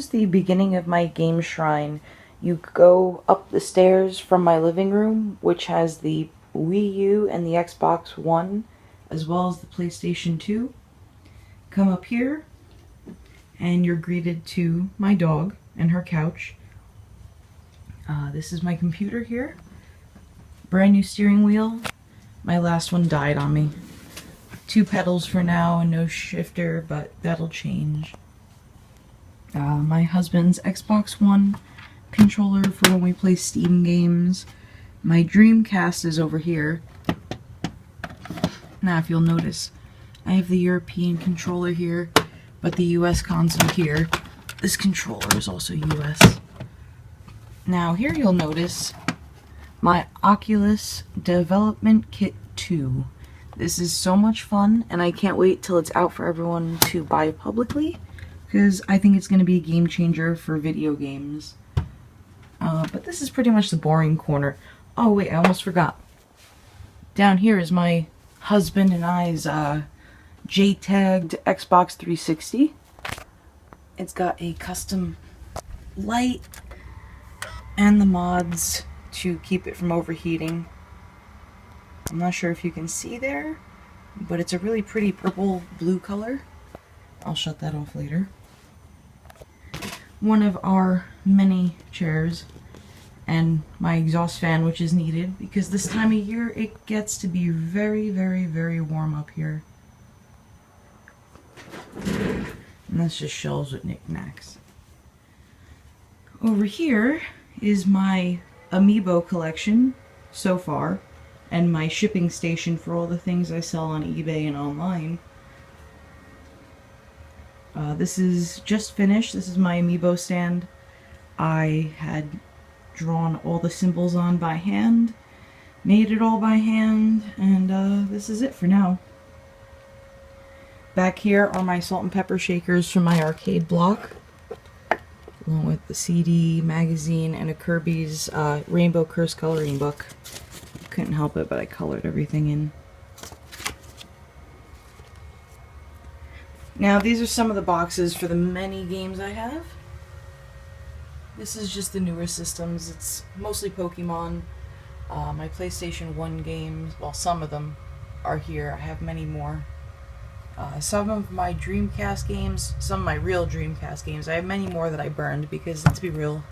the beginning of my game shrine. You go up the stairs from my living room, which has the Wii U and the Xbox One, as well as the PlayStation 2. Come up here, and you're greeted to my dog and her couch. This is my computer here. Brand new steering wheel. My last one died on me. 2 pedals for now and no shifter, but that'll change. My husband's Xbox One controller for when we play Steam games. My Dreamcast is over here. Now if you'll notice, I have the European controller here, but the US console here. This controller is also US. Now here you'll notice my Oculus Development Kit 2. This is so much fun, and I can't wait till it's out for everyone to buy publicly, because I think it's going to be a game changer for video games. But this is pretty much the boring corner. Oh wait, I almost forgot. Down here is my husband and I's J-tagged Xbox 360. It's got a custom light and the mods to keep it from overheating. I'm not sure if you can see there, but it's a really pretty purple blue color. I'll shut that off later. One of our many chairs and my exhaust fan, which is needed because this time of year it gets to be very, very, very warm up here. And that's just shelves with knickknacks. Over here is my Amiibo collection so far, and my shipping station for all the things I sell on eBay and online. This is just finished. This is my Amiibo stand. I had drawn all the symbols on by hand, made it all by hand, and this is it for now. Back here are my salt and pepper shakers from my arcade block, along with the CD, magazine, and a Kirby's Rainbow Curse coloring book. Couldn't help it, but I colored everything in. Now these are some of the boxes for the many games I have. This is just the newer systems. It's mostly Pokemon. My PlayStation 1 games, well, some of them are here. I have many more. Some of my Dreamcast games, some of my real Dreamcast games. I have many more that I burned because, let's be real,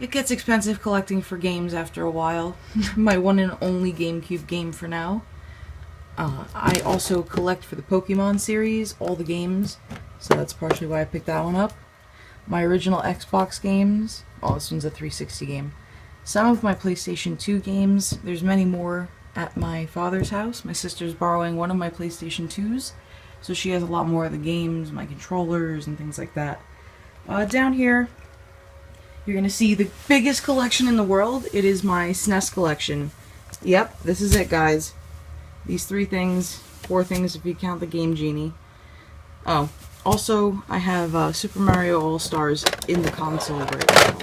it gets expensive collecting for games after a while. My one and only GameCube game for now. I also collect for the Pokemon series, all the games, so that's partially why I picked that one up. My original Xbox games, oh, this one's a 360 game. Some of my PlayStation 2 games, there's many more at my father's house. My sister's borrowing one of my PlayStation 2s, so she has a lot more of the games, my controllers, and things like that. Down here, you're going to see the biggest collection in the world. It is my SNES collection. Yep, this is it, guys. These 3 things, 4 things if you count the Game Genie. Oh, also I have Super Mario All-Stars in the console right now.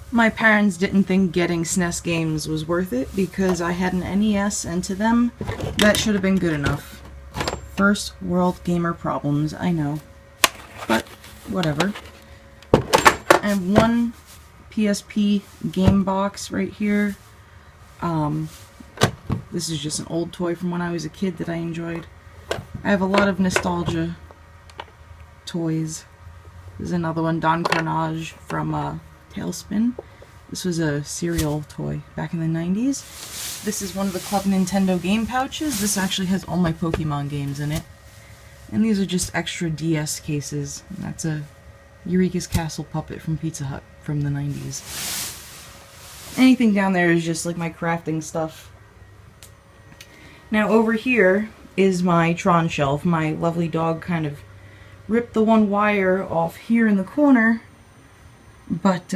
My parents didn't think getting SNES games was worth it because I had an NES, and to them, that should have been good enough. First world gamer problems, I know. But whatever. I have one PSP game box right here. This is just an old toy from when I was a kid that I enjoyed. I have a lot of nostalgia toys. This is another one, Don Carnage from Tailspin. This was a cereal toy back in the 90s. This is one of the Club Nintendo game pouches. This actually has all my Pokemon games in it. And these are just extra DS cases. And that's a Eureka's Castle puppet from Pizza Hut from the 90s. Anything down there is just like my crafting stuff. Now over here is my Tron shelf. My lovely dog kind of ripped the one wire off here in the corner, but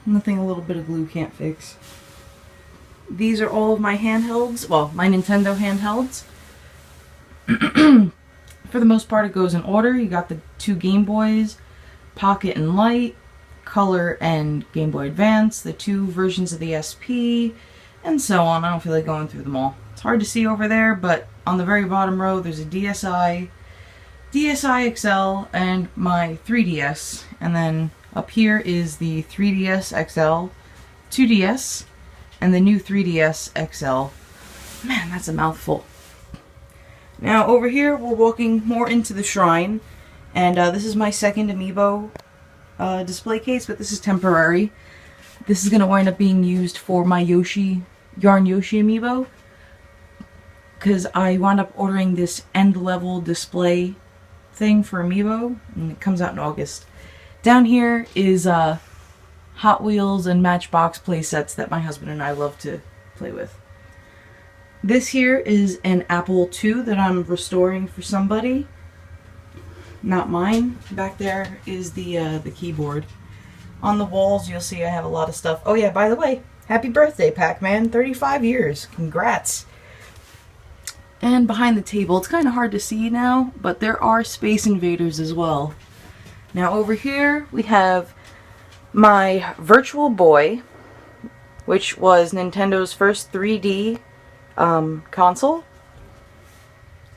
nothing a little bit of glue can't fix. These are all of my handhelds, well, my Nintendo handhelds. For the most part it goes in order. You got the 2 Game Boys, Pocket and Light, Color and Game Boy Advance, the 2 versions of the SP, and so on. I don't feel like going through them all. It's hard to see over there, but on the very bottom row there's a DSi, DSi XL and my 3DS. And then up here is the 3DS XL, 2DS, and the new 3DS XL. Man, that's a mouthful. Now over here, we're walking more into the shrine. And this is my second amiibo display case, but this is temporary. This is going to wind up being used for my Yarn Yoshi amiibo, because I wound up ordering this end-level display thing for amiibo, and it comes out in August. Down here is Hot Wheels and Matchbox playsets that my husband and I love to play with. This here is an Apple II that I'm restoring for somebody. Not mine. Back there is the keyboard. On the walls, you'll see I have a lot of stuff. Oh yeah, by the way, happy birthday, Pac-Man. 35 years. Congrats. And behind the table, it's kind of hard to see now, but there are Space Invaders as well. Now over here, we have my Virtual Boy, which was Nintendo's first 3D console.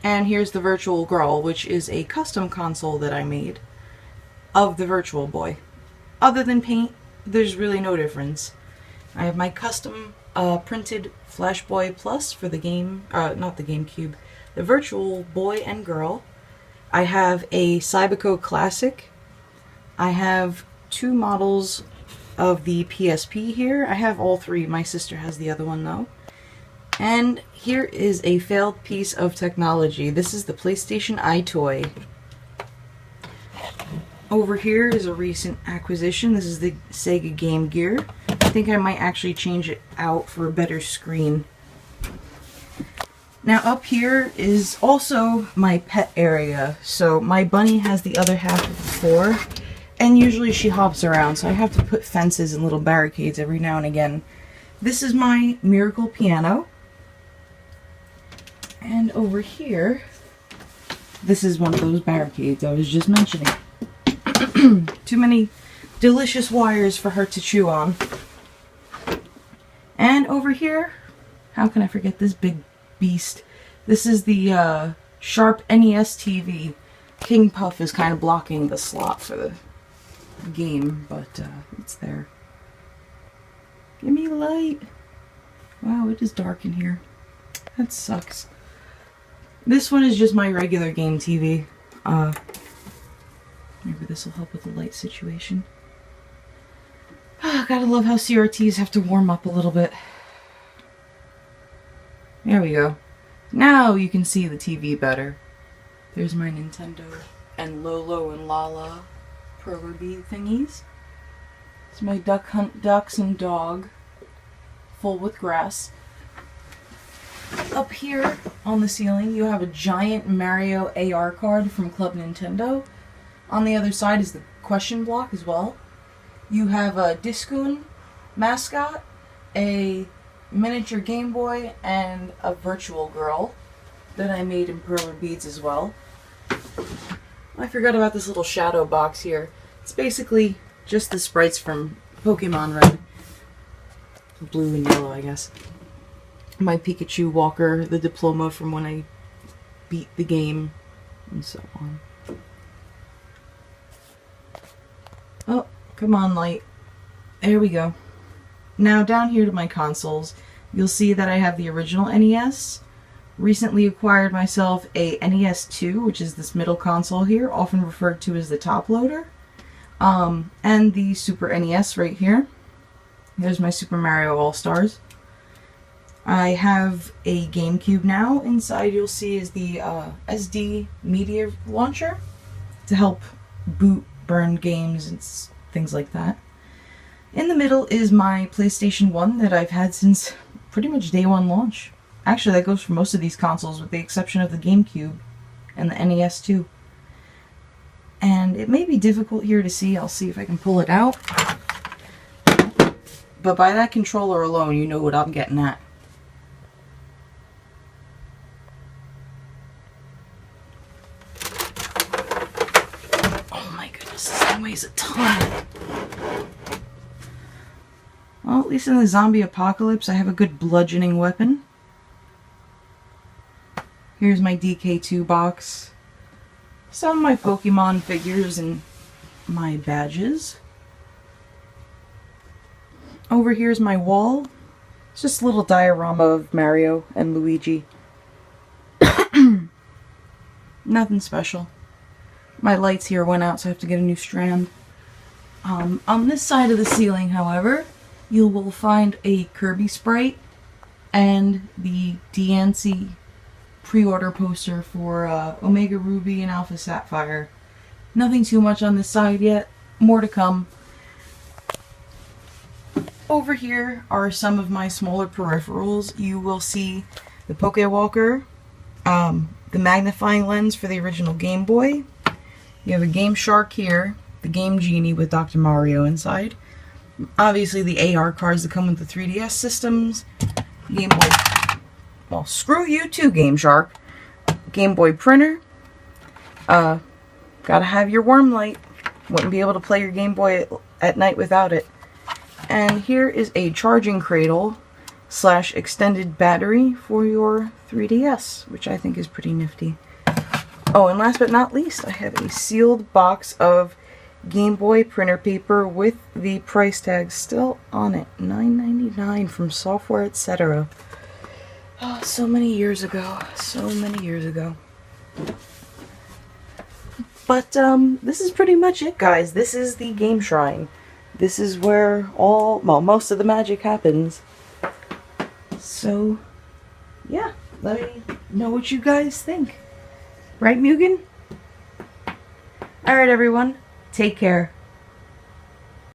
And here's the Virtual Girl, which is a custom console that I made of the Virtual Boy. Other than paint, there's really no difference. I have my custom printed Flash Boy Plus for the game, not the GameCube, the Virtual Boy and Girl. I have a Cyberco Classic. I have 2 models of the PSP here. I have all 3. My sister has the other one though. And here is a failed piece of technology. This is the PlayStation iToy. Over here is a recent acquisition. This is the Sega Game Gear. I think I might actually change it out for a better screen. Now up here is also my pet area. So my bunny has the other half of the floor, and usually she hops around, so I have to put fences and little barricades every now and again. This is my Miracle Piano. And over here, this is one of those barricades I was just mentioning. Too many delicious wires for her to chew on. And over here, how can I forget this big beast? This is the Sharp NES TV. King Puff is kind of blocking the slot for the game, but it's there. Give me light. Wow, it is dark in here. That sucks. This one is just my regular game TV. Maybe this will help with the light situation. Gotta love how CRTs have to warm up a little bit. There we go. Now you can see the TV better. There's my Nintendo and Lolo and Lala Pro Bead thingies. It's my Duck Hunt Ducks and Dog, full with grass. Up here on the ceiling, you have a giant Mario AR card from Club Nintendo. On the other side is the question block as well. You have a Discoon mascot, a miniature Game Boy, and a Virtual Girl that I made in perler beads as well. I forgot about this little shadow box here. It's basically just the sprites from Pokemon Red. Blue and yellow, I guess. My Pikachu walker, the diploma from when I beat the game, and so on. Oh, come on, light. There we go. Now down here to my consoles, you'll see that I have the original NES. Recently acquired myself a NES 2, which is this middle console here, often referred to as the top loader. And the Super NES right here. There's my Super Mario All-Stars. I have a GameCube now. Inside you'll see is the SD media launcher to help boot burned games and things like that. In the middle is my PlayStation 1 that I've had since pretty much day one launch. Actually, that goes for most of these consoles with the exception of the GameCube and the NES 2. And it may be difficult here to see. I'll see if I can pull it out. But by that controller alone, you know what I'm getting at. Oh my goodness, this thing weighs a ton. Well, at least in the zombie apocalypse, I have a good bludgeoning weapon. Here's my DK2 box. some of my Pokemon figures and my badges. Over here's my wall. It's just a little diorama of Mario and Luigi. Nothing special. My lights here went out, so I have to get a new strand. On this side of the ceiling, however, you will find a Kirby sprite and the DNC pre-order poster for Omega Ruby and Alpha Sapphire. Nothing too much on this side yet. More to come. Over here are some of my smaller peripherals. You will see the Pokewalker, the magnifying lens for the original Game Boy. You have a Game Shark here, the Game Genie with Dr. Mario inside. Obviously the AR cards that come with the 3DS systems. Game Boy, well, screw you too, Game Shark. Game Boy printer. Gotta have your worm light. Wouldn't be able to play your Game Boy at night without it. And here is a charging cradle / extended battery for your 3DS, which I think is pretty nifty. Oh, and last but not least, I have a sealed box of Game Boy printer paper with the price tag still on it. $9.99 from Software Etc. Oh, so many years ago. So many years ago. But this is pretty much it, guys. This is the Game Shrine. This is where most of the magic happens. So, yeah, let me know what you guys think. Right, Mugen? Alright, everyone. Take care.